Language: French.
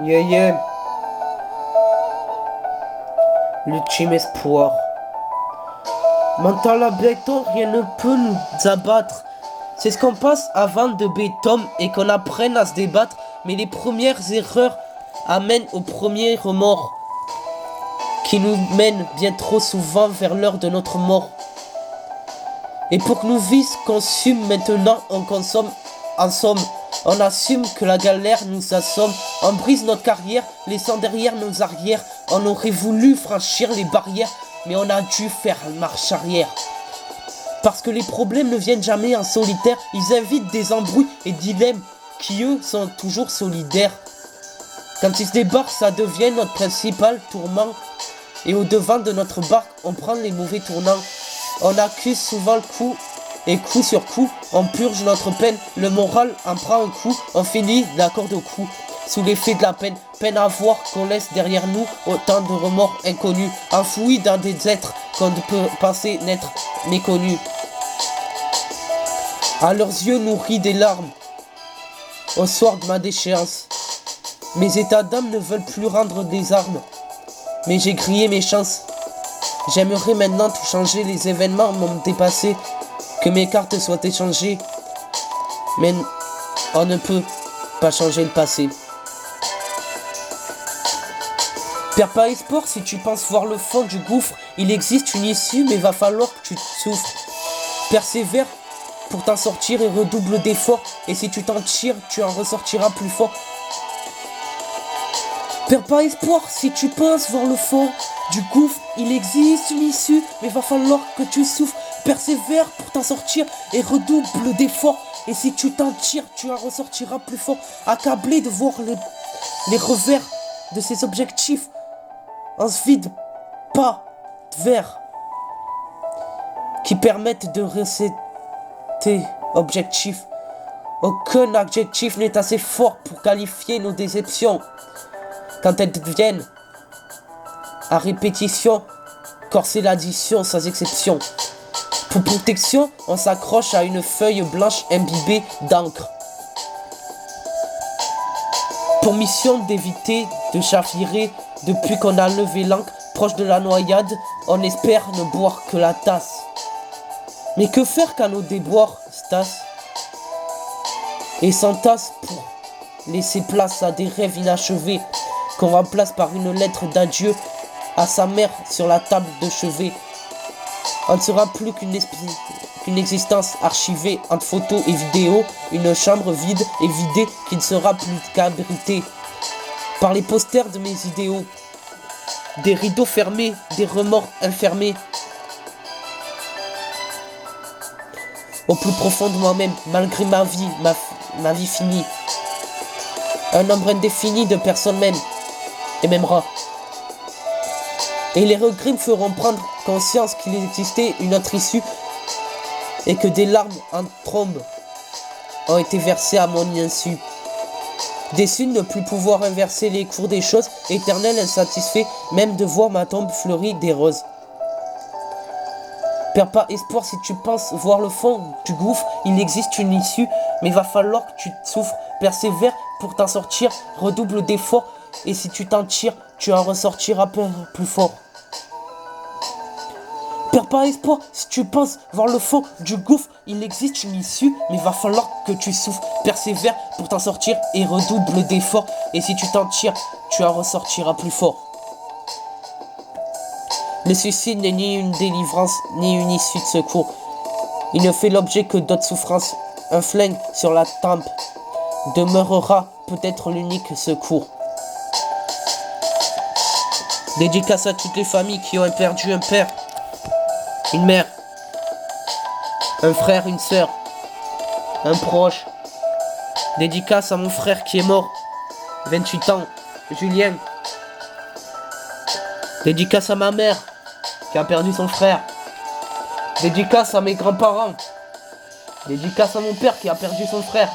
Yeah, yeah. L'ultime espoir. Mental à béton, rien ne peut nous abattre. C'est ce qu'on passe avant de béton et qu'on apprenne à se débattre. Mais les premières erreurs amènent au premier remords qui nous mène bien trop souvent vers l'heure de notre mort. Et pour que nos vies consument maintenant, on consomme. En somme, on assume que la galère nous assomme. On brise notre carrière, laissant derrière nos arrières. On aurait voulu franchir les barrières, mais on a dû faire marche arrière. Parce que les problèmes ne viennent jamais en solitaire. Ils invitent des embrouilles et dilemmes qui eux sont toujours solidaires. Quand ils se débarquent, ça devient notre principal tourment. Et au devant de notre barque, on prend les mauvais tournants. On accuse souvent le coup, et coup sur coup, on purge notre peine. Le moral en prend un coup, on finit de la corde au cou. Sous l'effet de la peine, peine à voir qu'on laisse derrière nous autant de remords inconnus, enfouis dans des êtres qu'on ne peut penser n'être méconnus. À leurs yeux nourris des larmes, au soir de ma déchéance, mes états d'âme ne veulent plus rendre des armes. Mais j'ai grillé mes chances. J'aimerais maintenant tout changer. Les événements m'ont dépassé. Que mes cartes soient échangées. Mais on ne peut pas changer le passé. Perds pas espoir si tu penses voir le fond du gouffre. Il existe une issue, mais va falloir que tu souffres. Persévère pour t'en sortir et redouble d'efforts. Et si tu t'en tires, tu en ressortiras plus fort. Perds pas espoir si tu penses voir le fond du gouffre. Il existe une issue, mais va falloir que tu souffres. Persévère pour t'en sortir et redouble d'efforts. Et si tu t'en tires, tu en ressortiras plus fort. Accablé de voir les revers de ses objectifs. On se vide pas de verre qui permettent de rester objectif. Aucun adjectif n'est assez fort pour qualifier nos déceptions. Quand elles deviennent à répétition, corser l'addition sans exception. Pour protection, on s'accroche à une feuille blanche imbibée d'encre. Pour mission d'éviter de chavirer depuis qu'on a levé l'ancre, proche de la noyade, on espère ne boire que la tasse. Mais que faire quand nos déboires se tassent et s'entassent pour laisser place à des rêves inachevés qu'on remplace par une lettre d'adieu à sa mère sur la table de chevet. On ne sera plus qu'une existence archivée entre photos et vidéos, une chambre vide et vidée qui ne sera plus qu'abritée par les posters de mes idéaux. Des rideaux fermés, des remords enfermés. Au plus profond de moi-même, malgré ma vie finie. Un nombre indéfini de personnes même et m'aimera. Et les regrets me feront prendre conscience qu'il existait une autre issue et que des larmes en trombe ont été versées à mon insu. Déçu de ne plus pouvoir inverser les cours des choses, éternel insatisfait même de voir ma tombe fleurie des roses. Perds pas espoir si tu penses voir le fond du gouffre, il existe une issue, mais va falloir que tu souffres, persévère pour t'en sortir, redouble d'efforts, et si tu t'en tires, tu en ressortiras plus fort. Perds pas espoir si tu penses voir le fond du gouffre, il existe une issue, mais va falloir que tu souffres, persévère pour t'en sortir et redouble d'efforts, et si tu t'en tires, tu en ressortiras plus fort. Le suicide n'est ni une délivrance, ni une issue de secours. Il ne fait l'objet que d'autres souffrances. Un flingue sur la tempe demeurera peut-être l'unique secours. Dédicace à toutes les familles qui ont perdu un père, une mère, un frère, une sœur, un proche. Dédicace à mon frère qui est mort, 28 ans, Julien. Dédicace à ma mère qui a perdu son frère. Dédicace à mes grands-parents. Dédicace à mon père qui a perdu son frère.